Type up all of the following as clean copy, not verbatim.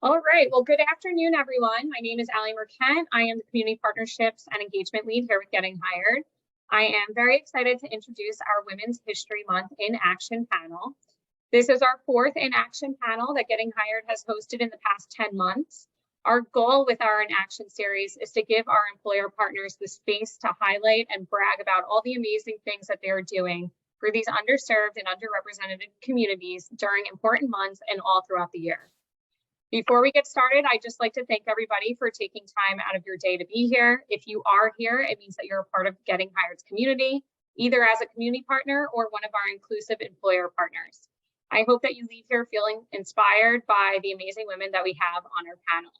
All right, well, good afternoon, everyone. My name is Allie Merkent. I am the Community Partnerships and Engagement Lead here with Getting Hired. I am very excited to introduce our Women's History Month in Action panel. This is our fourth in Action panel that Getting Hired has hosted in the past 10 months. Our goal with our In Action series is to give our employer partners the space to highlight and brag about all the amazing things that they're doing for these underserved and underrepresented communities during important months and all throughout the year. Before we get started, I'd just like to thank everybody for taking time out of your day to be here. If you are here, it means that you're a part of Getting Hired's community, either as a community partner or one of our inclusive employer partners. I hope that you leave here feeling inspired by the amazing women that we have on our panel.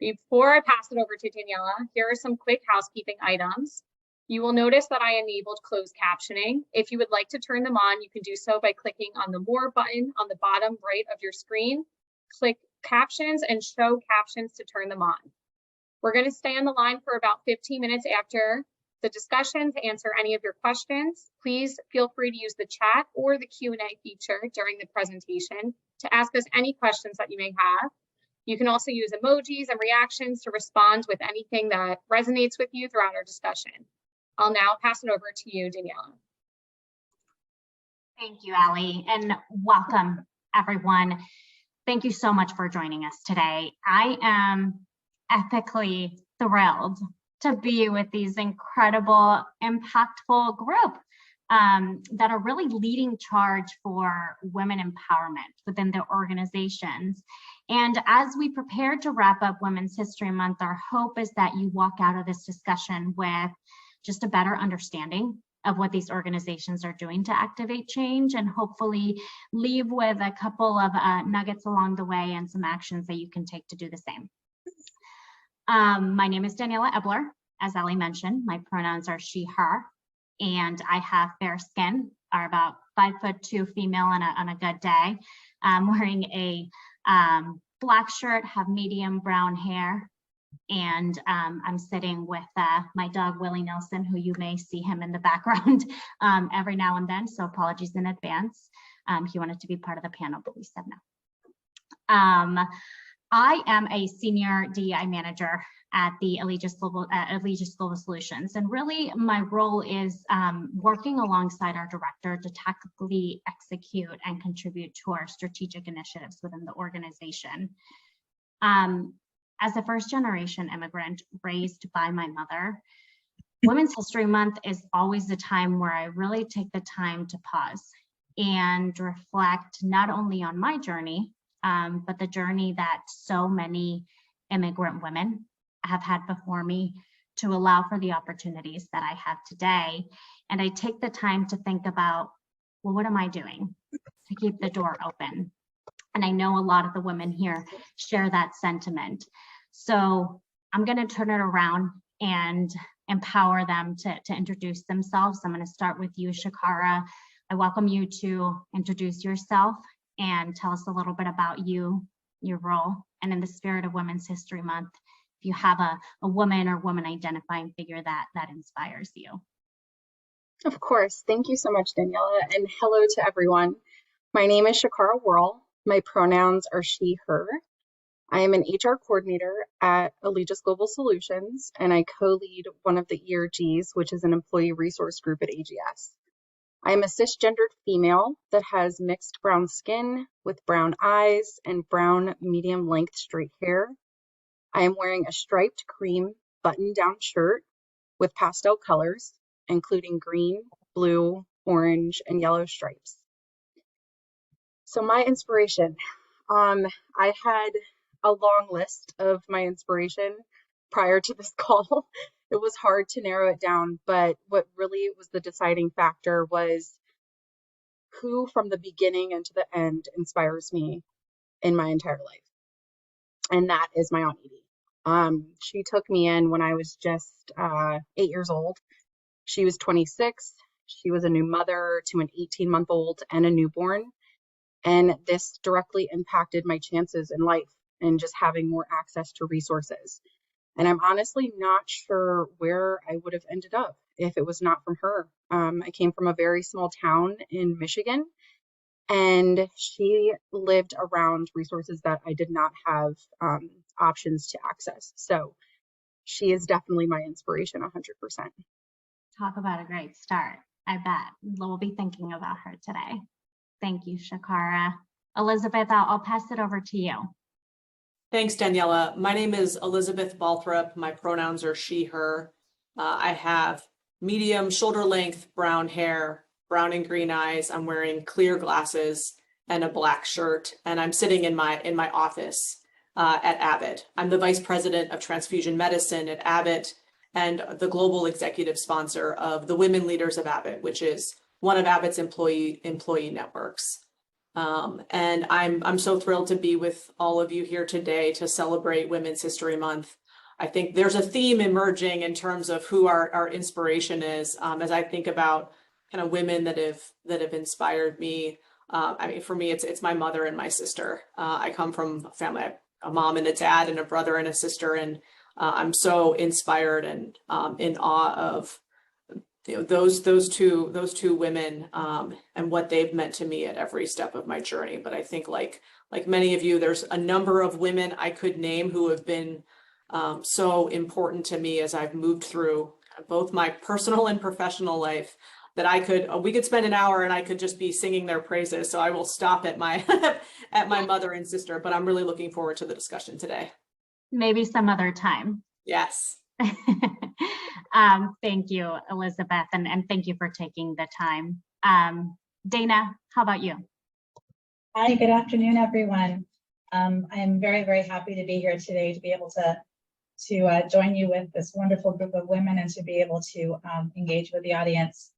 Before I pass it over to Daniela, here are some quick housekeeping items. You will notice that I enabled closed captioning. If you would like to turn them on, you can do so by clicking on the More button on the bottom right of your screen. Click Captions and show captions to turn them on. We're going to stay on the line for about 15 minutes after the discussion to answer any of your questions. Please feel free to use the chat or the Q&A feature during the presentation to ask us any questions that you may have. You can also use emojis and reactions to respond with anything that resonates with you throughout our discussion. I'll now pass it over to you, Daniela. Thank you, Allie, and welcome, everyone. Thank you so much for joining us today. I am epically thrilled to be with these incredible, impactful group that are really leading charge for women empowerment within their organizations. And as we prepare to wrap up Women's History Month, our hope is that you walk out of this discussion with just a better understanding of what these organizations are doing to activate change, and hopefully leave with a couple of nuggets along the way and some actions that you can take to do the same. My name is Daniela Ebler. As Allie mentioned, my pronouns are she, her, and I have fair skin, are about 5'2" female on a good day. I'm wearing a black shirt, have medium brown hair, and I'm sitting with my dog, Willie Nelson, who you may see him in the background every now and then, so apologies in advance. He wanted to be part of the panel, but we said no. I am a senior DEI manager at the Allegis Global Solutions, and really my role is working alongside our director to tactically execute and contribute to our strategic initiatives within the organization. As a first-generation immigrant raised by my mother, Women's History Month is always the time where I really take the time to pause and reflect not only on my journey, but the journey that so many immigrant women have had before me to allow for the opportunities that I have today. And I take the time to think about, well, what am I doing to keep the door open? And I know a lot of the women here share that sentiment. So I'm going to turn it around and empower them to introduce themselves. I'm going to start with you, Shakara. I welcome you to introduce yourself and tell us a little bit about you, your role, and in the spirit of Women's History Month, if you have a woman or woman identifying figure that inspires you. Of course. Thank you so much, Daniela, and hello to everyone. My name is Shakara Worrell. My pronouns are she, her. I am an HR coordinator at Allegis Global Solutions, and I co-lead one of the ERGs, which is an employee resource group at AGS. I am a cisgendered female that has mixed brown skin with brown eyes and brown medium-length straight hair. I am wearing a striped cream button-down shirt with pastel colors, including green, blue, orange, and yellow stripes. So my inspiration, I had a long list of my inspiration prior to this call. It was hard to narrow it down, but what really was the deciding factor was who from the beginning and to the end inspires me in my entire life. And that is my Aunt Edie. She took me in when I was just 8 years old. She was 26. She was a new mother to an 18-month-old and a newborn. And this directly impacted my chances in life and just having more access to resources. And I'm honestly not sure where I would have ended up if it was not from her. I came from a very small town in Michigan, And she lived around resources that I did not have options to access. So she is definitely my inspiration, 100%. Talk about a great start. I bet we'll be thinking about her today. Thank you, Shakara. Elizabeth, I'll pass it over to you. Thanks, Daniela. My name is Elizabeth Balthrop. My pronouns are she, her. I have medium shoulder length brown hair, brown and green eyes. I'm wearing clear glasses and a black shirt, and I'm sitting in my office at Abbott. I'm the vice president of transfusion medicine at Abbott and the global executive sponsor of the Women Leaders of Abbott, which is one of Abbott's employee networks. And I'm so thrilled to be with all of you here today to celebrate Women's History Month. I think there's a theme emerging in terms of who our inspiration is. As I think about kind of women that have inspired me. I mean, for me, it's my mother and my sister. I come from a family, a mom and a dad and a brother and a sister, and I'm so inspired and in awe of those two women and what they've meant to me at every step of my journey. But I think like many of you, there's a number of women I could name who have been so important to me as I've moved through both my personal and professional life that we could spend an hour and I could just be singing their praises. So I will stop at my at my mother and sister, but I'm really looking forward to the discussion today. Maybe some other time. Yes. Thank you, Elizabeth, and thank you for taking the time. Dana, how about you? Hi, good afternoon, everyone. I am very, very happy to be here today to be able to join you with this wonderful group of women and to be able to engage with the audience.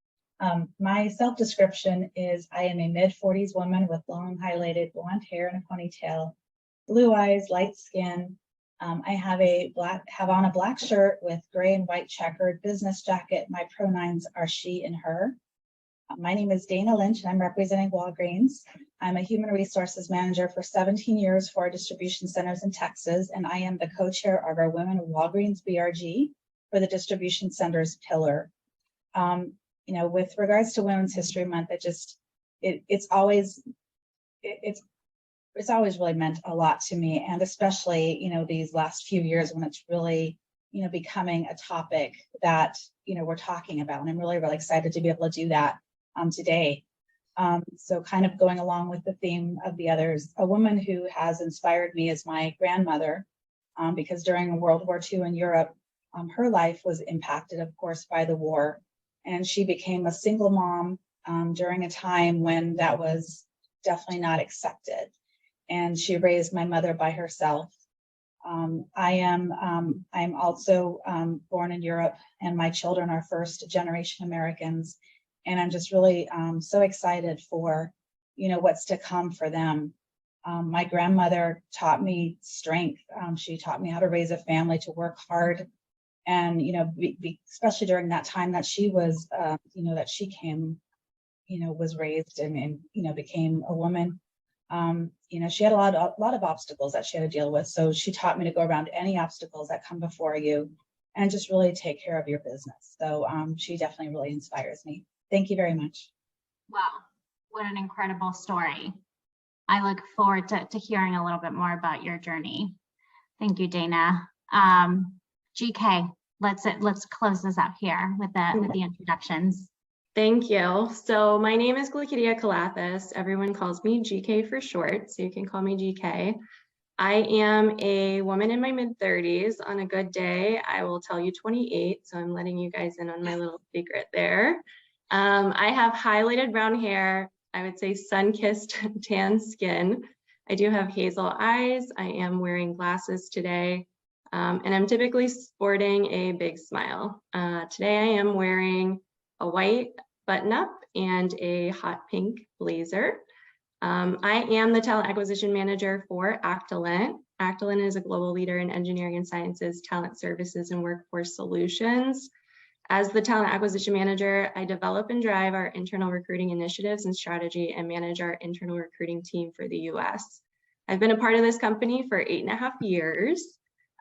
My self-description is I am a mid-40s woman with long highlighted blonde hair and a ponytail, blue eyes, light skin. I have on a black shirt with gray and white checkered business jacket. My pronouns are she and her. My name is Dana Lynch, and I'm representing Walgreens. I'm a human resources manager for 17 years for our distribution centers in Texas, and I am the co-chair of our Women of Walgreens BRG for the distribution centers pillar. You know, with regards to Women's History Month, it's always really meant a lot to me, and especially, you know, these last few years when it's really, you know, becoming a topic that, you know, we're talking about. And I'm really, really excited to be able to do that today. So kind of going along with the theme of the others, a woman who has inspired me is my grandmother, because during World War II in Europe, her life was impacted, of course, by the war. And she became a single mom during a time when that was definitely not accepted. And she raised my mother by herself. I'm also born in Europe, and my children are first generation Americans. And I'm just really so excited for, you know, what's to come for them. My grandmother taught me strength. She taught me how to raise a family, to work hard. And, you know, especially during that time that she was, you know, that she came, you know, was raised and you know, became a woman. You know, she had a lot of obstacles that she had to deal with. So she taught me to go around any obstacles that come before you and just really take care of your business. So she definitely really inspires me. Thank you very much. Wow, what an incredible story. I look forward to hearing a little bit more about your journey. Thank you, Dana. GK, let's close this up here with the introductions. Thank you. So my name is Glucidia Calathis. Everyone calls me GK for short, so you can call me GK. I am a woman in my mid-30s. On a good day, I will tell you 28, so I'm letting you guys in on my little secret there. I have highlighted brown hair, I would say sun-kissed tan skin. I do have hazel eyes. I am wearing glasses today, and I'm typically sporting a big smile. Today I am wearing a white button-up and a hot pink blazer. I am the talent acquisition manager for Actilent. Actilent is a global leader in engineering and sciences, talent services, and workforce solutions. As the talent acquisition manager, I develop and drive our internal recruiting initiatives and strategy and manage our internal recruiting team for the US. I've been a part of this company for 8.5 years.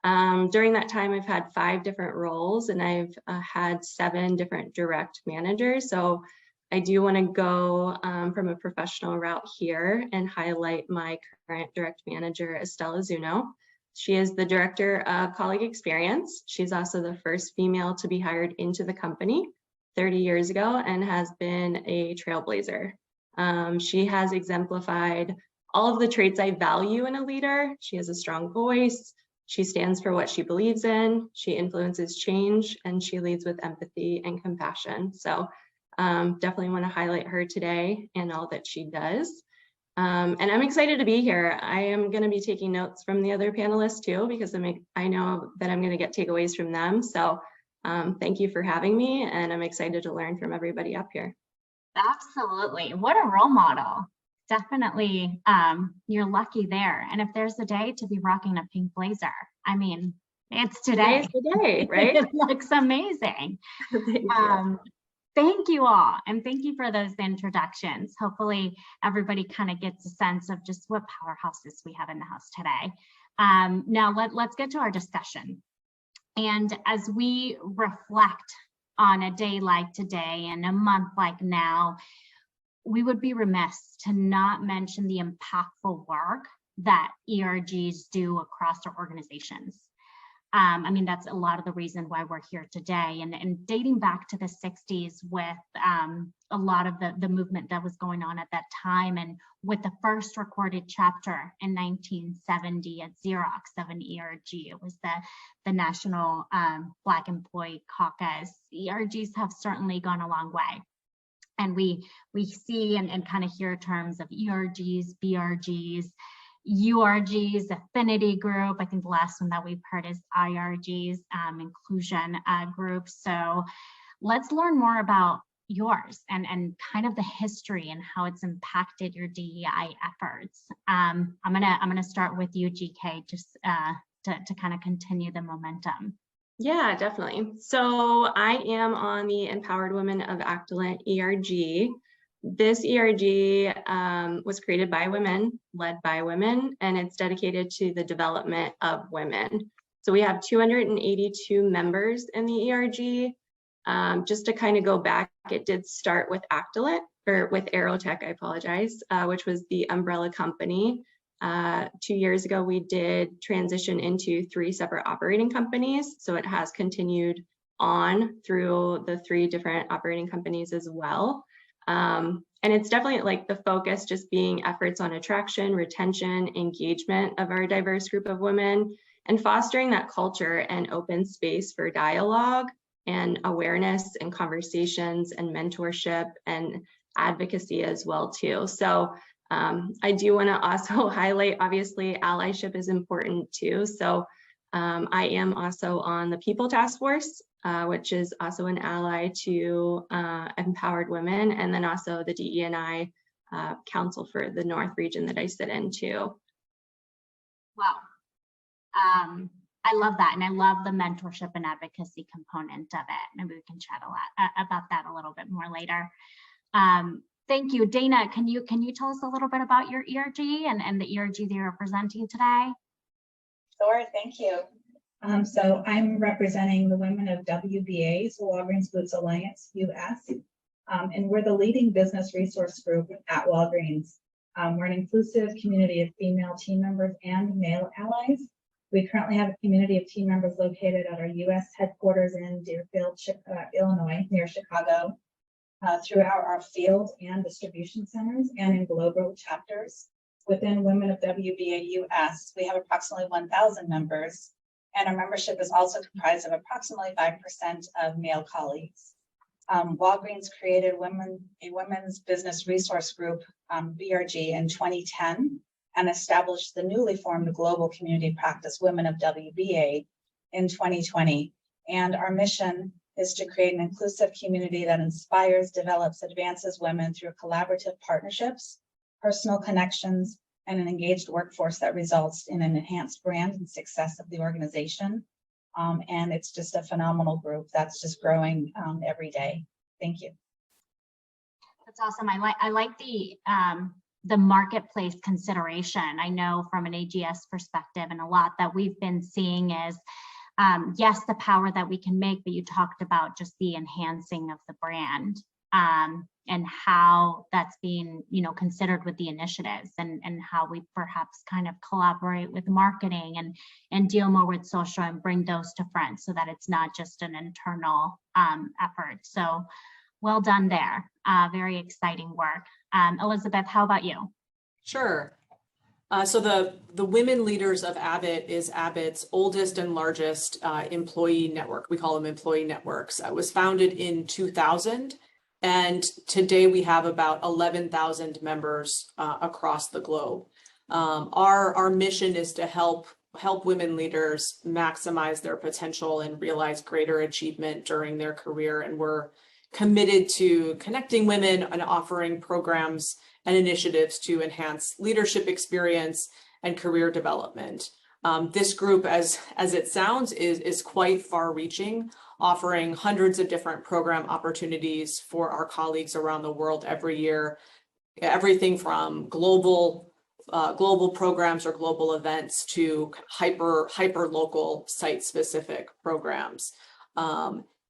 During that time, I've had 5 different roles, and I've had 7 different direct managers. So I do want to go from a professional route here and highlight my current direct manager, Estella Zuno. She is the Director of Colleague Experience. She's also the first female to be hired into the company 30 years ago and has been a trailblazer. She has exemplified all of the traits I value in a leader. She has a strong voice. She stands for what she believes in. She influences change, and she leads with empathy and compassion. So definitely want to highlight her today and all that she does. And I'm excited to be here. I am going to be taking notes from the other panelists too, because I know that I'm going to get takeaways from them. So thank you for having me, and I'm excited to learn from everybody up here. Absolutely. What a role model. Definitely, you're lucky there. And if there's a day to be rocking a pink blazer, I mean, it's today. Today's the day, right? It looks amazing. Thank you. Thank you all, and thank you for those introductions. Hopefully everybody kind of gets a sense of just what powerhouses we have in the house today. Now let's get to our discussion. And as we reflect on a day like today and a month like now, we would be remiss to not mention the impactful work that ERGs do across our organizations. I mean, that's a lot of the reason why we're here today. And dating back to the 60s with a lot of the movement that was going on at that time, and with the first recorded chapter in 1970 at Xerox of an ERG, it was the National Black Employee Caucus. ERGs have certainly gone a long way. And we see and kind of hear terms of ERGs, BRGs, URGs, affinity group. I think the last one that we've heard is IRGs, inclusion groups. So let's learn more about yours and kind of the history and how it's impacted your DEI efforts. I'm gonna start with you, GK, just to kind of continue the momentum. Yeah, definitely. So I am on the Empowered Women of Actolent ERG. This ERG was created by women, led by women, and it's dedicated to the development of women. So we have 282 members in the ERG. Just to kind of go back, it did start with Actolent, or with Aerotech, I apologize, which was the umbrella company. 2 years ago, we did transition into 3 separate operating companies. So it has continued on through the 3 different operating companies as well. And it's definitely like the focus just being efforts on attraction, retention, engagement of our diverse group of women, and fostering that culture and open space for dialogue and awareness and conversations and mentorship and advocacy as well too. So I do want to also highlight, obviously, allyship is important too. So I am also on the People Task Force, which is also an ally to Empowered Women, and then also the DE&I Council for the North region that I sit in too. Wow. I love that, and I love the mentorship and advocacy component of it. Maybe we can chat a lot about that a little bit more later. Thank you. Dana, can you tell us a little bit about your ERG and the ERG that you're representing today? Sure, thank you. So I'm representing the women of WBA's Walgreens Boots Alliance US, and we're the leading business resource group at Walgreens. We're an inclusive community of female team members and male allies. We currently have a community of team members located at our US headquarters in Deerfield, Illinois, near Chicago, throughout our field and distribution centers, and in global chapters. Within Women of WBA US, we have approximately 1,000 members, and our membership is also comprised of approximately 5% of male colleagues. Walgreens created a women's business resource group, BRG, in 2010, and established the newly formed global community practice Women of WBA in 2020. And our mission is to create an inclusive community that inspires, develops, advances women through collaborative partnerships, personal connections, and an engaged workforce that results in an enhanced brand and success of the organization. And it's just a phenomenal group that's just growing every day. Thank you. That's awesome. I like the marketplace consideration. I know from an AGS perspective, and a lot that we've been seeing is, yes, the power that we can make, but you talked about just the enhancing of the brand. and how that's being, considered with the initiatives, and how we perhaps kind of collaborate with marketing and deal more with social and bring those to front so that it's not just an internal effort. So well done there. Very exciting work. Elizabeth, how about you? Sure. So the Women Leaders of Abbott is Abbott's oldest and largest employee network. We call them employee networks. It was founded in 2000, and today we have about 11,000 members across the globe. Our mission is to help women leaders maximize their potential and realize greater achievement during their career, and we're committed to connecting women and offering programs and initiatives to enhance leadership experience and career development. This group, as it sounds, is quite far-reaching, offering hundreds of different program opportunities for our colleagues around the world every year. Everything from global programs or global events to hyper local site-specific programs.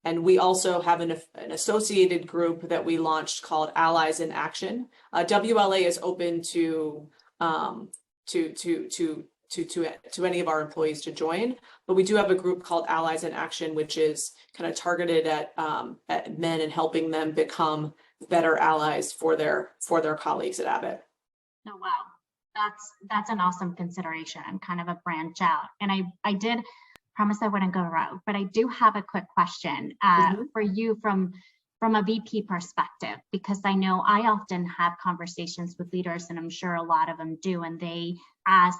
And we also have an associated group that we launched called Allies in Action. WLA is open to any of our employees to join, but we do have a group called Allies in Action, which is kind of targeted at men and helping them become better allies for their colleagues at Abbott. Oh, wow. That's an awesome consideration and kind of a branch out. And I did promise I wouldn't go rogue, but I do have a quick question for you from a VP perspective, because I know I often have conversations with leaders, and I'm sure a lot of them do, and they ask,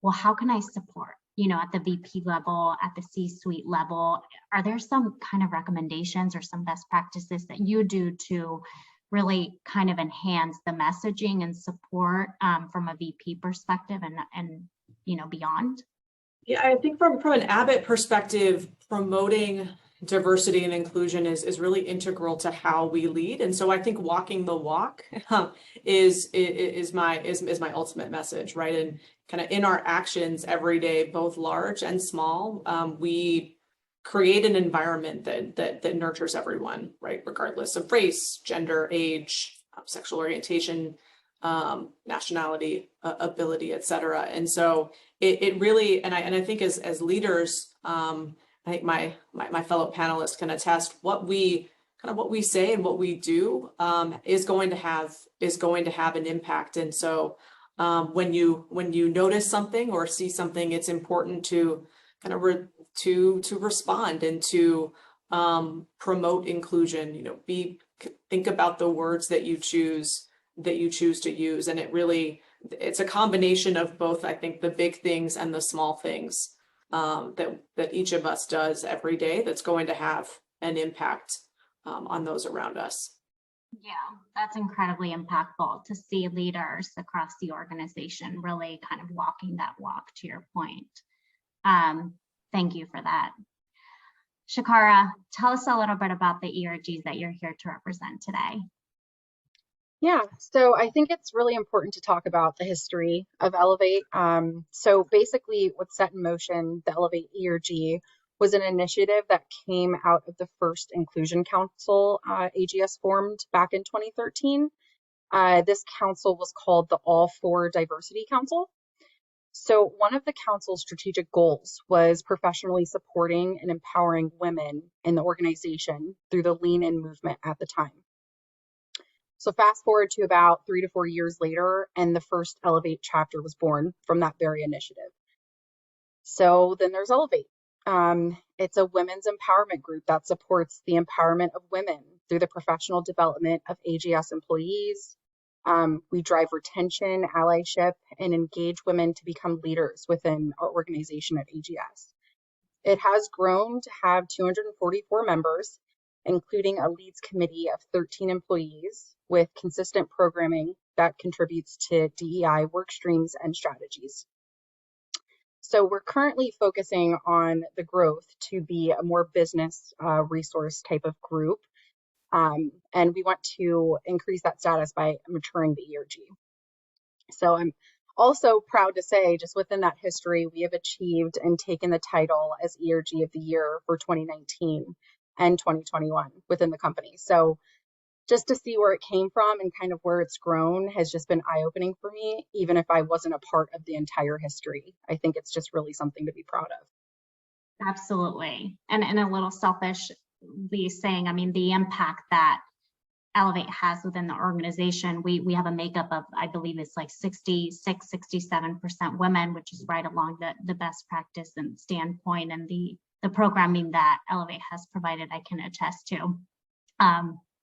well, how can I support, at the VP level, at the C-suite level? Are there some kind of recommendations or some best practices that you do to really kind of enhance the messaging and support from a VP perspective and beyond? Yeah, I think from an Abbott perspective, promoting diversity and inclusion is really integral to how we lead. And so I think walking the walk is my ultimate message, right? And kind of in our actions every day, both large and small, we create an environment that nurtures everyone, right? Regardless of race, gender, age, sexual orientation, nationality, ability, et cetera. And so it really, and I think as leaders, I think my fellow panelists can attest, what we say and what we do is going to have an impact. And so when you notice something or see something, it's important to kind of to respond and to promote inclusion. Think about the words that you choose to use, and it's a combination of both, I think, the big things and the small things that each of us does every day that's going to have an impact on those around us. Yeah, that's incredibly impactful to see leaders across the organization really kind of walking that walk, to your point. Thank you for that. Shakara, tell us a little bit about the ERGs that you're here to represent today. Yeah, so I think it's really important to talk about the history of Elevate. So basically what set in motion the Elevate ERG was an initiative that came out of the first Inclusion Council AGS formed back in 2013. This council was called the All For Diversity Council. So one of the council's strategic goals was professionally supporting and empowering women in the organization through the Lean In movement at the time. So fast forward to about 3 to 4 years later, and the first Elevate chapter was born from that very initiative. So then there's Elevate. It's a women's empowerment group that supports the empowerment of women through the professional development of AGS employees. We drive retention, allyship, and engage women to become leaders within our organization at AGS. It has grown to have 244 members, including a leads committee of 13 employees with consistent programming that contributes to DEI work streams and strategies. So we're currently focusing on the growth to be a more business resource type of group. And we want to increase that status by maturing the ERG. So I'm also proud to say, just within that history, we have achieved and taken the title as ERG of the Year for 2019 and 2021 within the company. So just to see where it came from and kind of where it's grown has just been eye-opening for me, even if I wasn't a part of the entire history. I think it's just really something to be proud of. Absolutely. And a little selfishly saying, I mean, the impact that Elevate has within the organization, we have a makeup of, I believe it's like 66, 67% women, which is right along the best practice and standpoint, and the programming that Elevate has provided, I can attest to.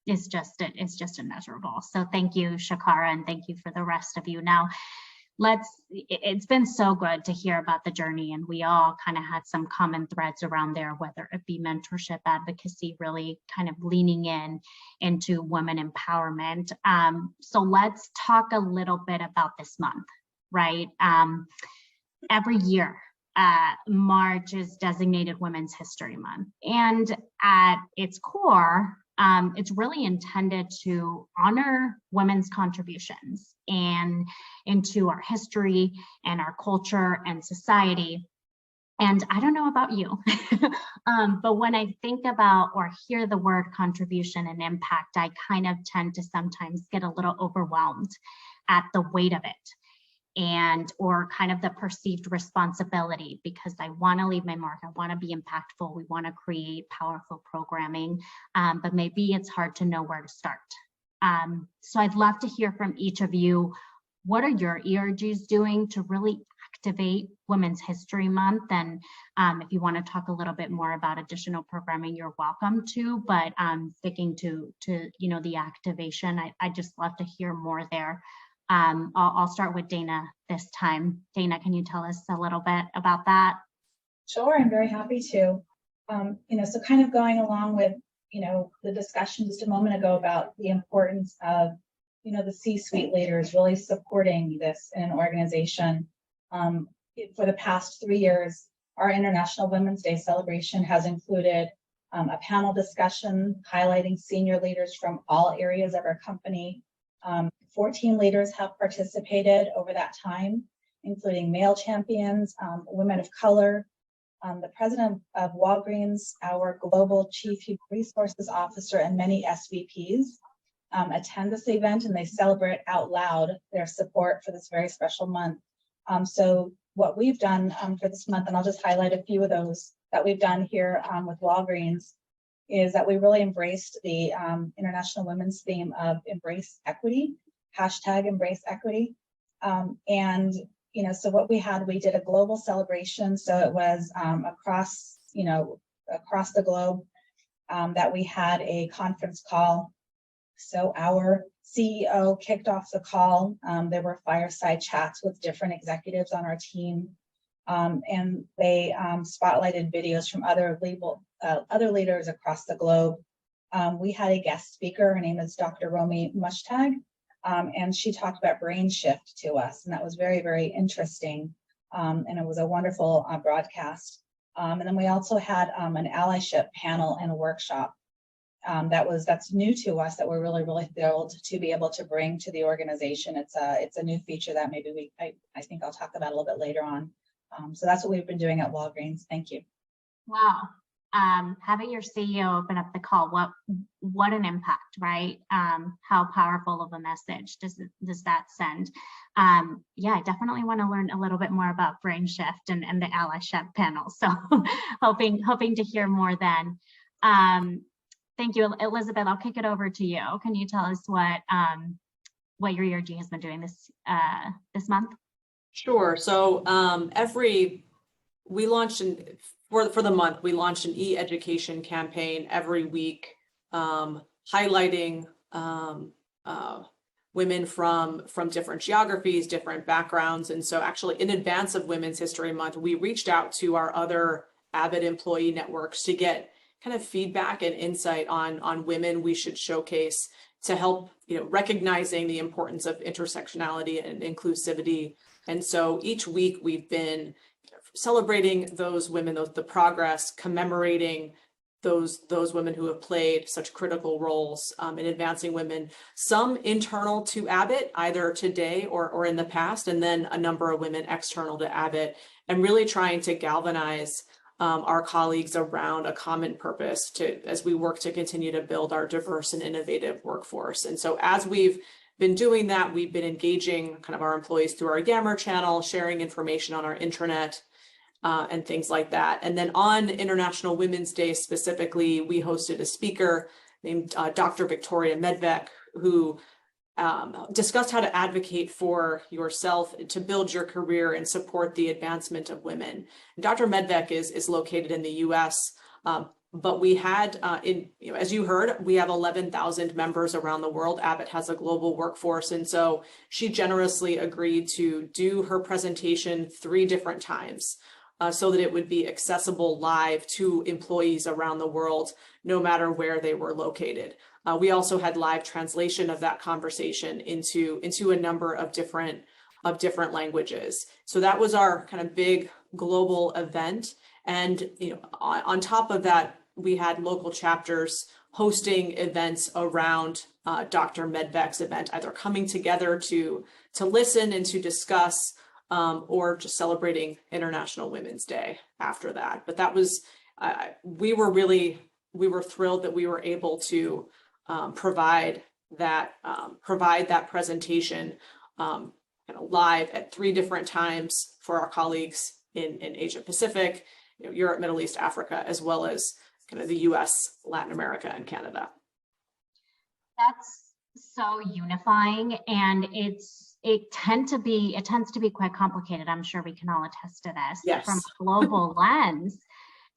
It's just immeasurable. So thank you, Shakara, and thank you for the rest of you. Now, it's been so good to hear about the journey, and we all kind of had some common threads around there, whether it be mentorship, advocacy, really kind of leaning into women empowerment. So let's talk a little bit about this month, right? Every year, March is designated Women's History Month, and at its core, it's really intended to honor women's contributions and into our history and our culture and society. And I don't know about you, but when I think about or hear the word contribution and impact, I kind of tend to sometimes get a little overwhelmed at the weight of it, or kind of the perceived responsibility, because I want to leave my mark. I want to be impactful. We want to create powerful programming, but maybe it's hard to know where to start. So I'd love to hear from each of you. What are your ERGs doing to really activate Women's History Month? And if you want to talk a little bit more about additional programming, you're welcome to, but sticking to the activation, I just love to hear more there. I'll start with Dana this time. Dana, can you tell us a little bit about that? Sure, I'm very happy to. So kind of going along with, the discussion just a moment ago about the importance of, the C-suite leaders really supporting this in an organization. For the past 3 years, our International Women's Day celebration has included a panel discussion highlighting senior leaders from all areas of our company. 14 leaders have participated over that time, including male champions, women of color, the president of Walgreens, our global chief human resources officer, and many SVPs attend this event, and they celebrate out loud their support for this very special month. So what we've done for this month, and I'll just highlight a few of those that we've done here with Walgreens, is that we really embraced the International Women's theme of embrace equity, #embrace equity. So what we did a global celebration. So it was across the globe that we had a conference call. So our CEO kicked off the call. There were fireside chats with different executives on our team. And they spotlighted videos from other leaders across the globe. We had a guest speaker. Her name is Dr. Romy Mushtag, and she talked about brain shift to us, and that was very, very interesting. And it was a wonderful broadcast. And then we also had an allyship panel and a workshop that's new to us, that we're really, really thrilled to be able to bring to the organization. It's a new feature that maybe I think I'll talk about a little bit later on. So that's what we've been doing at Walgreens. Thank you. Wow. Having your CEO open up the call, what an impact, right? How powerful of a message does that send? Yeah, I definitely want to learn a little bit more about brain shift and the allyship panel. So hoping to hear more then. Thank you, Elizabeth. I'll kick it over to you. Can you tell us what your ERG has been doing this month? Sure. So we launched for the month, we launched an e-education campaign every week, highlighting women from different geographies, different backgrounds. And so actually in advance of Women's History Month, we reached out to our other Avid employee networks to get kind of feedback and insight on women we should showcase to help, recognizing the importance of intersectionality and inclusivity. And so each week we've been celebrating those women, the progress, commemorating those women who have played such critical roles in advancing women, some internal to Abbott, either today or in the past, and then a number of women external to Abbott, and really trying to galvanize our colleagues around a common purpose as we work to continue to build our diverse and innovative workforce. And so as we've been doing that, we've been engaging kind of our employees through our Yammer channel, sharing information on our intranet, and things like that. And then on International Women's Day specifically, we hosted a speaker named Dr. Victoria Medvec, who discussed how to advocate for yourself to build your career and support the advancement of women. And Dr. Medvec is located in the US, but we had, as you heard, we have 11,000 members around the world. Abbott has a global workforce. And so she generously agreed to do her presentation 3 different times so that it would be accessible live to employees around the world, no matter where they were located. We also had live translation of that conversation into a number of different languages. So that was our kind of big global event. And on top of that, we had local chapters hosting events around Dr. Medvec's event, either coming together to listen and to discuss, or just celebrating International Women's Day after that. But that was, we were thrilled that we were able to provide that presentation live at 3 different times for our colleagues in Asia Pacific, Europe, Middle East, Africa, as well as kind of the US, Latin America, and Canada. That's so unifying, and it tends to be quite complicated. I'm sure we can all attest to this. Yes. From a global lens,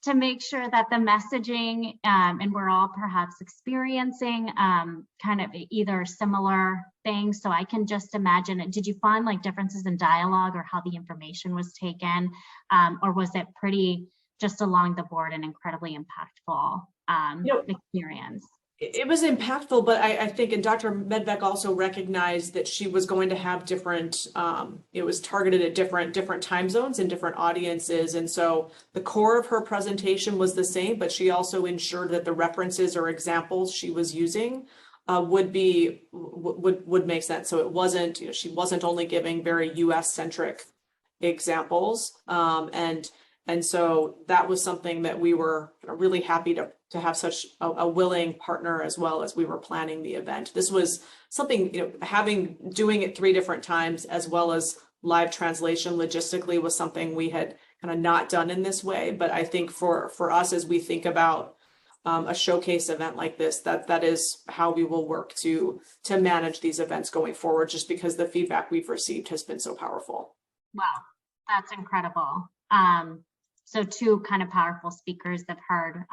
to make sure that the messaging, and we're all perhaps experiencing kind of either similar things. So I can just imagine, did you find like differences in dialogue or how the information was taken? Or was it pretty just along the board and incredibly impactful experience? It was impactful, but I think, and Dr. Medvec also recognized that she was going to have different, it was targeted at different time zones and different audiences. And so the core of her presentation was the same, but she also ensured that the references or examples she was using would make sense. So it wasn't, she wasn't only giving very US centric examples. And so that was something that we were really happy to have a willing partner, as well as we were planning the event. This was something, doing it 3 different times, as well as live translation logistically, was something we had kind of not done in this way. But I think for us, as we think about a showcase event like this, that is how we will work to manage these events going forward, just because the feedback we've received has been so powerful. Wow, that's incredible. So 2 kind of powerful speakers that heard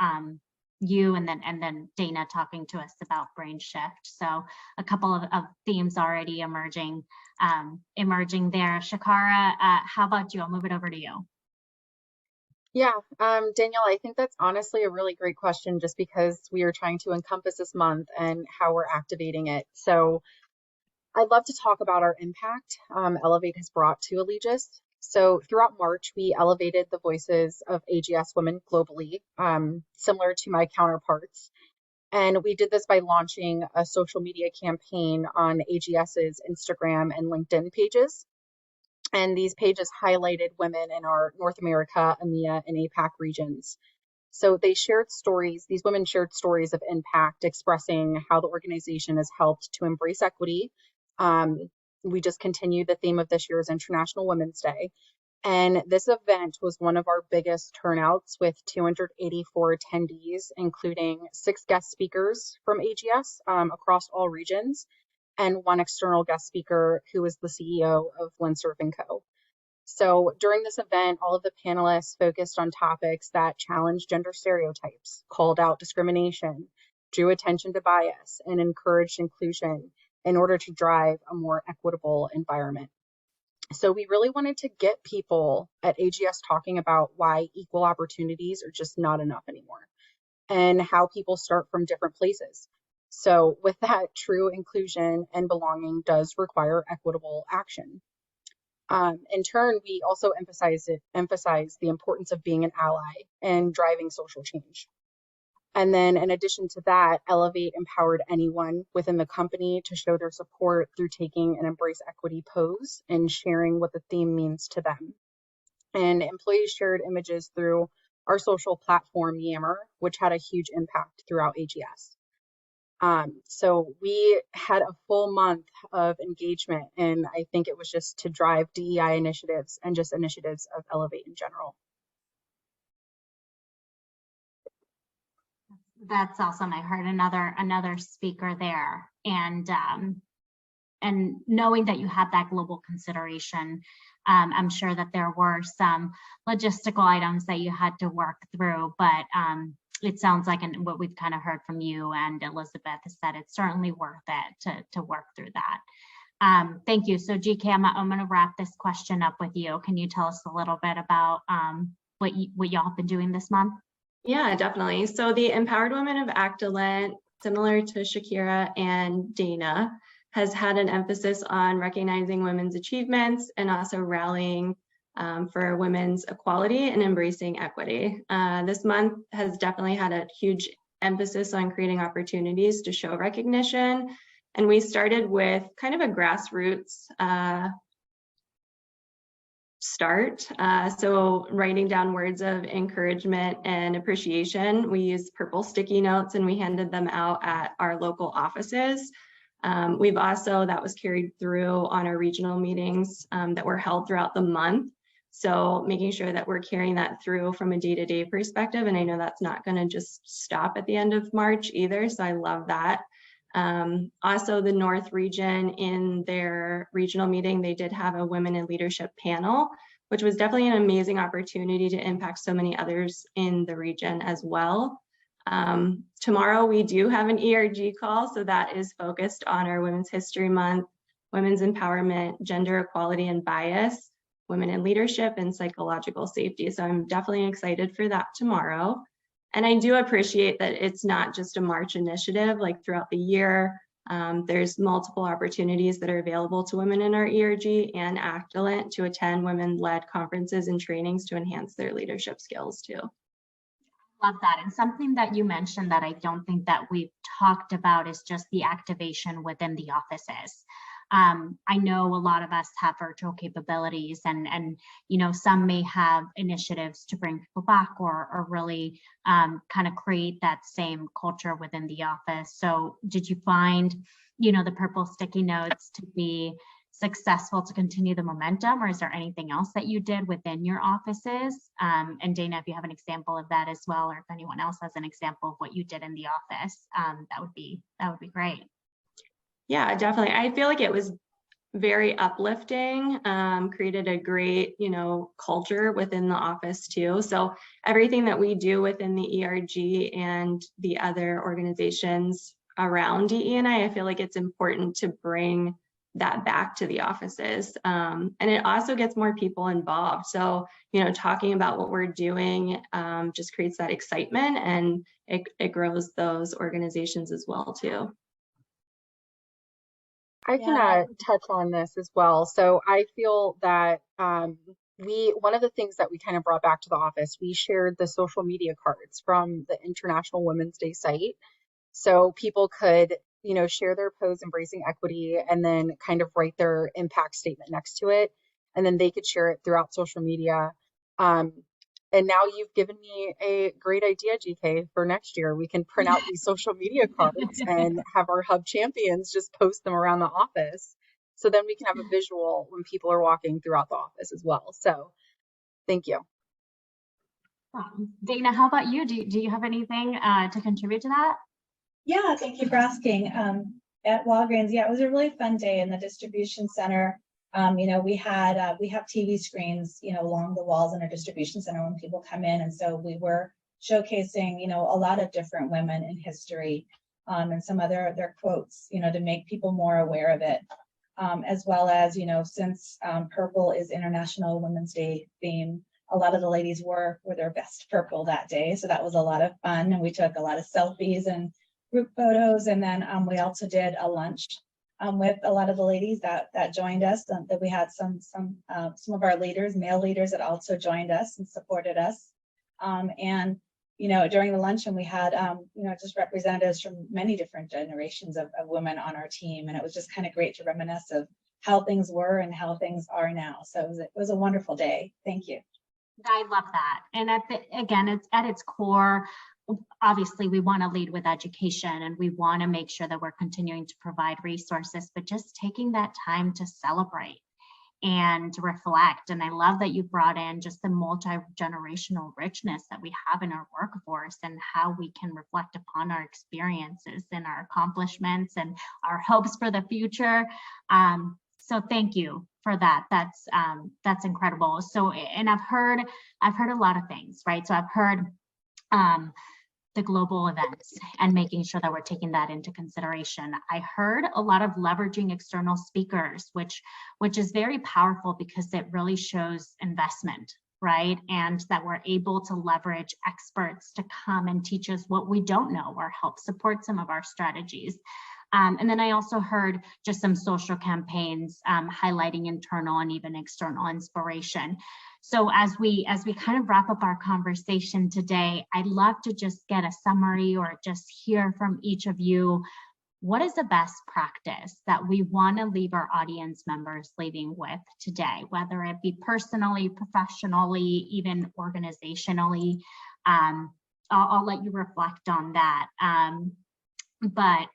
you and then Dana talking to us about brain shift. So a couple of themes already emerging there. Shakara, how about you? I'll move it over to you. Yeah, Danielle, I think that's honestly a really great question, just because we are trying to encompass this month and how we're activating it. So I'd love to talk about our impact Elevate has brought to Allegis. So throughout March, we elevated the voices of AGS women globally, similar to my counterparts. And we did this by launching a social media campaign on AGS's Instagram and LinkedIn pages. And these pages highlighted women in our North America, EMEA, and APAC regions. So they shared stories, these women shared stories of impact, expressing how the organization has helped to embrace equity. We just continued the theme of this year's International Women's Day. And this event was one of our biggest turnouts, with 284 attendees, including 6 guest speakers from AGS across all regions, and 1 external guest speaker who is the CEO of Windsurf & Co. So during this event, all of the panelists focused on topics that challenged gender stereotypes, called out discrimination, drew attention to bias, and encouraged inclusion in order to drive a more equitable environment. So we really wanted to get people at AGS talking about why equal opportunities are just not enough anymore, and how people start from different places. So with that, true inclusion and belonging does require equitable action. In turn, we also emphasize the importance of being an ally and driving social change. And then in addition to that, Elevate empowered anyone within the company to show their support through taking an Embrace Equity pose and sharing what the theme means to them. And employees shared images through our social platform, Yammer, which had a huge impact throughout AGS. So we had a full month of engagement, and I think it was just to drive DEI initiatives and just initiatives of Elevate in general. That's awesome. I heard another speaker there, and knowing that you had that global consideration, I'm sure that there were some logistical items that you had to work through, but it sounds like, and what we've kind of heard from you and Elizabeth is that it's certainly worth it to work through that. Thank you. So GK, I'm going to wrap this question up with you. Can you tell us a little bit about what y'all have been doing this month? Yeah, definitely. So the Empowered Women of Actilent, similar to Shakira and Dana, has had an emphasis on recognizing women's achievements and also rallying for women's equality and embracing equity. This month has definitely had a huge emphasis on creating opportunities to show recognition. And we started with kind of a grassroots start. So writing down words of encouragement and appreciation. We used purple sticky notes and we handed them out at our local offices. We've also, that was carried through on our regional meetings that were held throughout the month. So making sure that we're carrying that through from a day-to-day perspective. And I know that's not going to just stop at the end of March either. So I love that. Also, the North region, in their regional meeting, they did have a women in leadership panel, which was definitely an amazing opportunity to impact so many others in the region as well. Tomorrow we do have an ERG call, so that is focused on our Women's History Month, women's empowerment, gender equality and bias, women in leadership, and psychological safety. So I'm definitely excited for that tomorrow. And I do appreciate that it's not just a March initiative. Like throughout the year, there's multiple opportunities that are available to women in our ERG and Actilent to attend women-led conferences and trainings to enhance their leadership skills too. Love that. And something that you mentioned that I don't think that we've talked about is just the activation within the offices. I know a lot of us have virtual capabilities and you know, some may have initiatives to bring people back or really kind of create that same culture within the office. So did you find, you know, the purple sticky notes to be successful to continue the momentum, or is there anything else that you did within your offices? And Dana, if you have an example of that as well, or if anyone else has an example of what you did in the office, that would be great. Yeah, definitely. I feel like it was very uplifting, created a great, you know, culture within the office too. So everything that we do within the ERG and the other organizations around DE&I feel like it's important to bring that back to the offices. And it also gets more people involved. So, you know, talking about what we're doing just creates that excitement, and it grows those organizations as well too. I can touch on this as well. So I feel that one of the things that we kind of brought back to the office, we shared the social media cards from the International Women's Day site. So people could, you know, share their posts embracing equity and then kind of write their impact statement next to it. And then they could share it throughout social media. And now you've given me a great idea, GK, for next year. We can print out these social media cards and have our hub champions just post them around the office. So then we can have a visual when people are walking throughout the office as well. So thank you. Dana, how about you? Do you have anything to contribute to that? Yeah, thank you for asking. At Walgreens, yeah, it was a really fun day in the distribution center. You know, we have TV screens, you know, along the walls in our distribution center when people come in. And so we were showcasing, you know, a lot of different women in history and some other their quotes, you know, to make people more aware of it. As well as, you know, since purple is International Women's Day theme, a lot of the ladies wore their best purple that day. So that was a lot of fun. And we took a lot of selfies and group photos. And then we also did a lunch with a lot of the ladies that joined us. That we had some of our leaders, male leaders, that also joined us and supported us. And you know, during the luncheon, we had you know, just representatives from many different generations of women on our team, and it was just kind of great to reminisce of how things were and how things are now. So it was a wonderful day. Thank you. I love that. And again, it's at its core, obviously we want to lead with education and we want to make sure that we're continuing to provide resources, but just taking that time to celebrate and to reflect. And I love that you brought in just the multi-generational richness that we have in our workforce and how we can reflect upon our experiences and our accomplishments and our hopes for the future. So thank you for that. That's incredible. So, and I've heard a lot of things, right? So I've heard the global events and making sure that we're taking that into consideration. I heard a lot of leveraging external speakers, which is very powerful because it really shows investment, right? And that we're able to leverage experts to come and teach us what we don't know or help support some of our strategies. And then I also heard just some social campaigns highlighting internal and even external inspiration. So as we kind of wrap up our conversation today, I'd love to just get a summary or just hear from each of you. What is the best practice that we want to leave our audience members leaving with today, whether it be personally, professionally, even organizationally? I'll let you reflect on that. But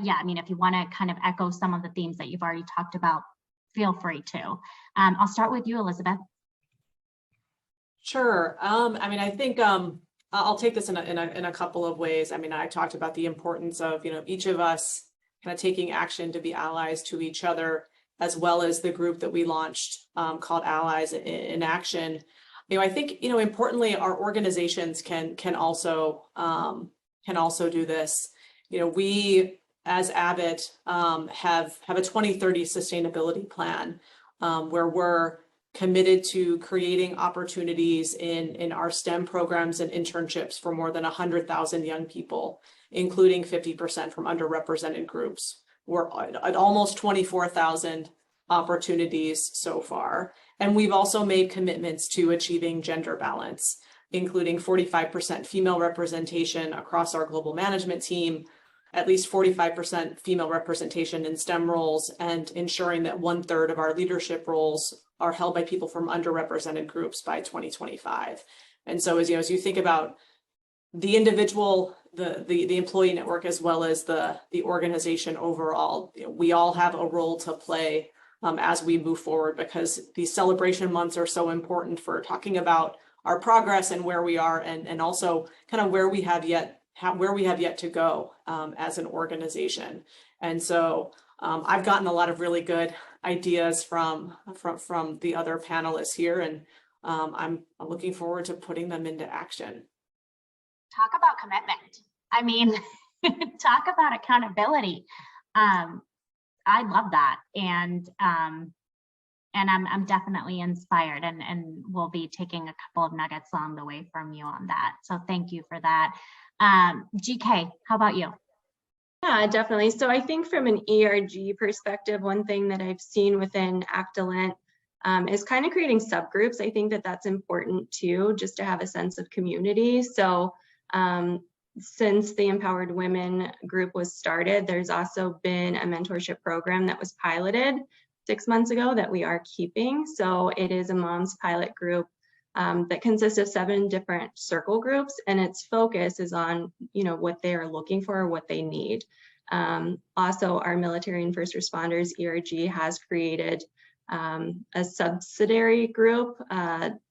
yeah, I mean, if you want to kind of echo some of the themes that you've already talked about, feel free to. I'll start with you, Elizabeth. Sure. I mean, I think I'll take this in a couple of ways. I mean, I talked about the importance of, you know, each of us kind of taking action to be allies to each other, as well as the group that we launched called Allies in Action. You know, I think, you know, importantly, our organizations can also do this. You know, we as Abbott have a 2030 sustainability plan where we're committed to creating opportunities in our STEM programs and internships for more than 100,000 young people, including 50% from underrepresented groups. We're at almost 24,000 opportunities so far. And we've also made commitments to achieving gender balance, including 45% female representation across our global management team, at least 45% female representation in STEM roles, and ensuring that 1/3 of our leadership roles are held by people from underrepresented groups by 2025. And so as you think about the individual, the employee network, as well as the organization overall, you know, we all have a role to play as we move forward, because these celebration months are so important for talking about our progress and where we are, and also kind of where we have yet to go as an organization. And so I've gotten a lot of really good ideas from the other panelists here, and I'm looking forward to putting them into action. Talk about commitment. I mean, talk about accountability. I love that, and I'm definitely inspired, and we'll be taking a couple of nuggets along the way from you on that. So thank you for that. GK, how about you? Yeah, definitely. So I think from an ERG perspective, one thing that I've seen within Actilent is kind of creating subgroups. I think that that's important too, just to have a sense of community. So since the Empowered Women group was started, there's also been a mentorship program that was piloted 6 months ago that we are keeping. So it is a mom's pilot group that consists of 7 different circle groups, and its focus is on, you know, what they are looking for, what they need. Also, our military and first responders ERG has created a subsidiary group,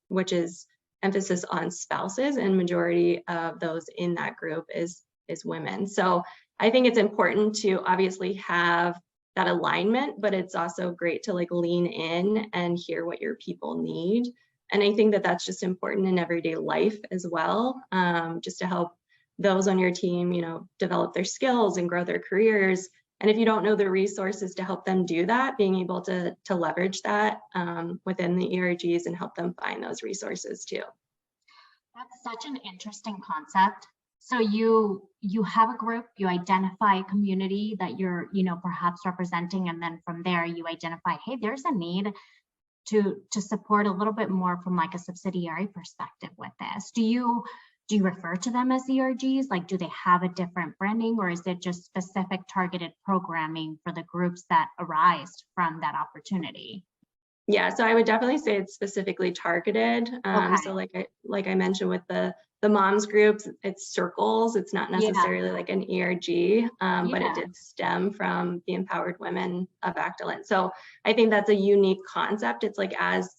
which is emphasis on spouses, and majority of those in that group is women. So I think it's important to obviously have that alignment, but it's also great to like lean in and hear what your people need. And I think that that's just important in everyday life as well, just to help those on your team, you know, develop their skills and grow their careers. And if you don't know the resources to help them do that, being able to leverage that within the ERGs and help them find those resources too. That's such an interesting concept. So you have a group, you identify a community that you're, you know, perhaps representing, and then from there you identify, hey, there's a need to support a little bit more from like a subsidiary perspective with this. Do you refer to them as ERGs? Like, do they have a different branding, or is it just specific targeted programming for the groups that arise from that opportunity? Yeah, so I would definitely say it's specifically targeted. Okay. So like I mentioned with the moms groups, it's circles. It's not necessarily like an ERG, but it did stem from the Empowered Women of Actolent. So I think that's a unique concept. It's like as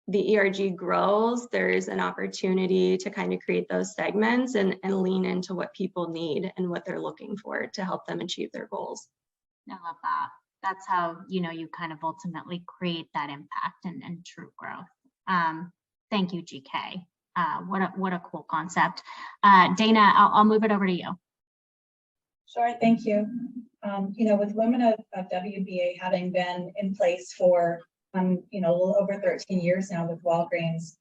the ERG grows, there's an opportunity to kind of create those segments and lean into what people need and what they're looking for to help them achieve their goals. I love that. That's how, you know, you kind of ultimately create that impact and true growth. Thank you, GK. What a cool concept. Dana, I'll move it over to you. Sure, thank you. You know, with Women of WBA having been in place for, you know, a little over 13 years now with Walgreens,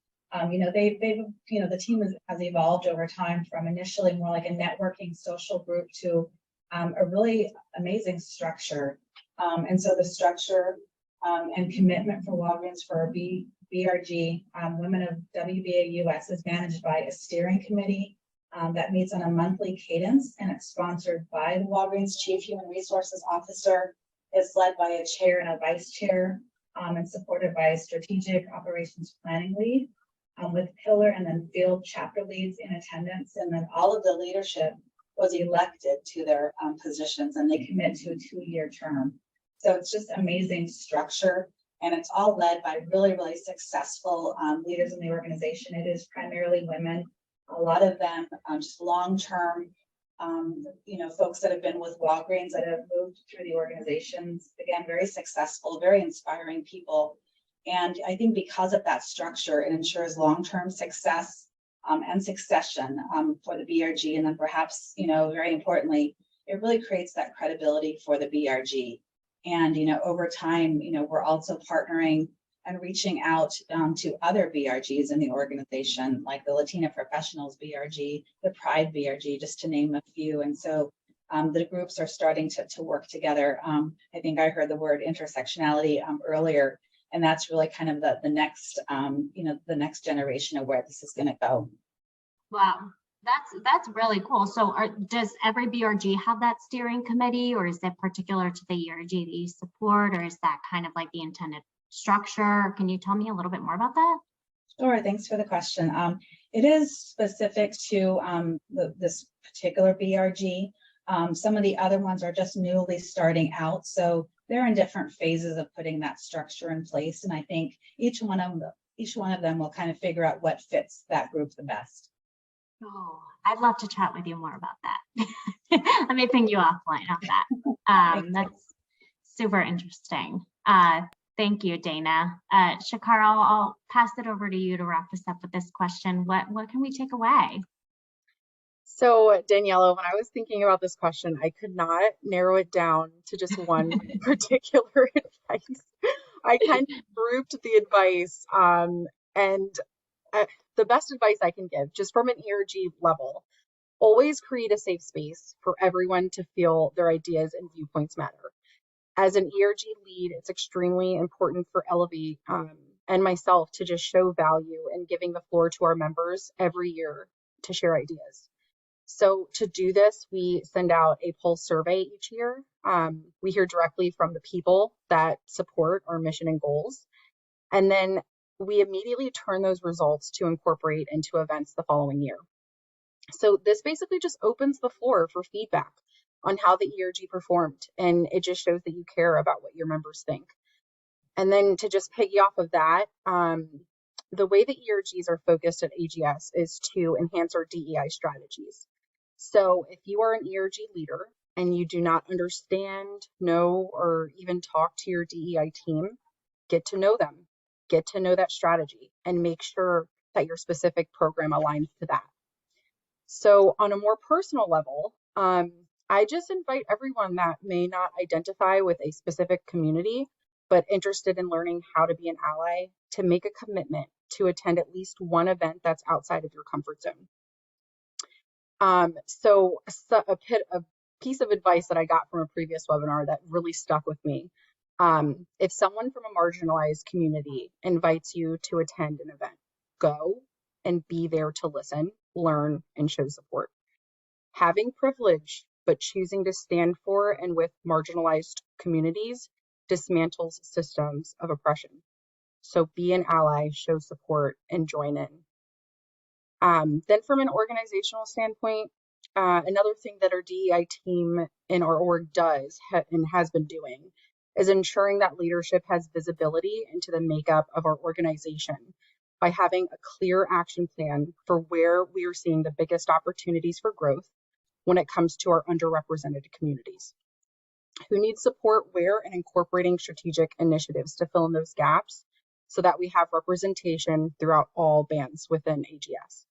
you know, they've you know, the team has evolved over time from initially more like a networking social group to a really amazing structure. And so the structure and commitment for Walgreens for BRG, Women of WBA US, is managed by a steering committee that meets on a monthly cadence, and it's sponsored by the Walgreens Chief Human Resources Officer. It's led by a chair and a vice chair, and supported by a strategic operations planning lead with pillar and then field chapter leads in attendance. And then all of the leadership was elected to their positions, and they commit to a 2-year term. So it's just amazing structure, and it's all led by really, really successful leaders in the organization. It is primarily women, a lot of them just long-term, you know, folks that have been with Walgreens that have moved through the organizations. Again, very successful, very inspiring people. And I think because of that structure, it ensures long-term success and succession for the BRG. And then perhaps, you know, very importantly, it really creates that credibility for the BRG. And, you know, over time, you know, we're also partnering and reaching out to other BRGs in the organization, like the Latina Professionals BRG, the Pride BRG, just to name a few. And so the groups are starting to work together. I think I heard the word intersectionality earlier, and that's really kind of the next, you know, the next generation of where this is going to go. Wow, that's really cool. So does every BRG have that steering committee, or is that particular to the ERG that you support, or is that kind of like the intended structure? Can you tell me a little bit more about that? Sure, thanks for the question. It is specific to this particular BRG. Some of the other ones are just newly starting out, so they're in different phases of putting that structure in place. And I think each one of them will kind of figure out what fits that group the best. Oh, I'd love to chat with you more about that. Let me ping you offline on that. That's super interesting. Thank you, Dana. Shakar, I'll pass it over to you to wrap us up with this question. What can we take away? So Daniela, when I was thinking about this question, I could not narrow it down to just one particular advice. I kind of grouped the advice, and the best advice I can give, just from an ERG level, always create a safe space for everyone to feel their ideas and viewpoints matter. As an ERG lead, it's extremely important for Elevate and myself to just show value in giving the floor to our members every year to share ideas. So to do this, we send out a pulse survey each year. We hear directly from the people that support our mission and goals. And then we immediately turn those results to incorporate into events the following year. So this basically just opens the floor for feedback on how the ERG performed. And it just shows that you care about what your members think. And then to just piggy off of that, the way that ERGs are focused at AGS is to enhance our DEI strategies. So if you are an ERG leader and you do not understand, know, or even talk to your DEI team, get to know them, get to know that strategy, and make sure that your specific program aligns to that. So on a more personal level, I just invite everyone that may not identify with a specific community, but interested in learning how to be an ally, to make a commitment to attend at least one event that's outside of your comfort zone. So a piece of advice that I got from a previous webinar that really stuck with me. If someone from a marginalized community invites you to attend an event, go and be there to listen, learn, and show support. Having privilege, but choosing to stand for and with marginalized communities dismantles systems of oppression. So be an ally, show support, and join in. Then from an organizational standpoint, another thing that our DEI team in our org does and has been doing is ensuring that leadership has visibility into the makeup of our organization by having a clear action plan for where we are seeing the biggest opportunities for growth when it comes to our underrepresented communities, who need support where, and incorporating strategic initiatives to fill in those gaps so that we have representation throughout all bands within AGS.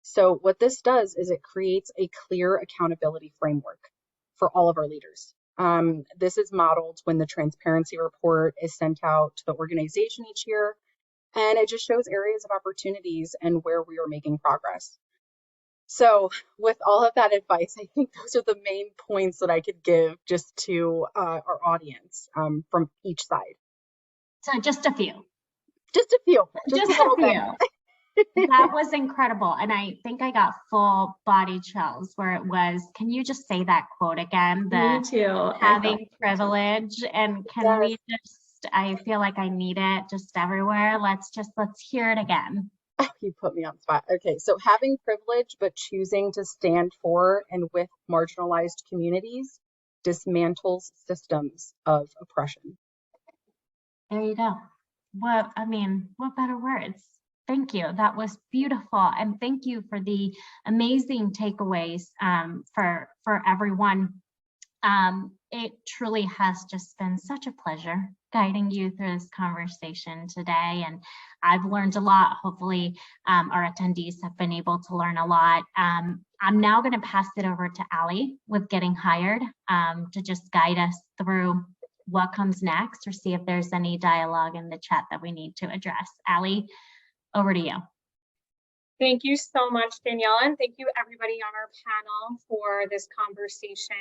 So what this does is it creates a clear accountability framework for all of our leaders. This is modeled when the transparency report is sent out to the organization each year, and it just shows areas of opportunities and where we are making progress. So with all of that advice, I think those are the main points that I could give just to our audience from each side. So just a few. Just a few. Just a little bit. That was incredible. And I think I got full body chills where it was, can you just say that quote again? Me too. Having privilege. And can we just, I feel like I need it just everywhere. Let's hear it again. You put me on the spot. Okay, so having privilege, but choosing to stand for and with marginalized communities dismantles systems of oppression. There you go. What better words? Thank you. That was beautiful. And thank you for the amazing takeaways for everyone. It truly has just been such a pleasure guiding you through this conversation today. And I've learned a lot. Hopefully our attendees have been able to learn a lot. I'm now going to pass it over to Allie with Getting Hired to just guide us through what comes next or see if there's any dialogue in the chat that we need to address. Allie, over to you. Thank you so much, Daniela, and thank you everybody on our panel for this conversation.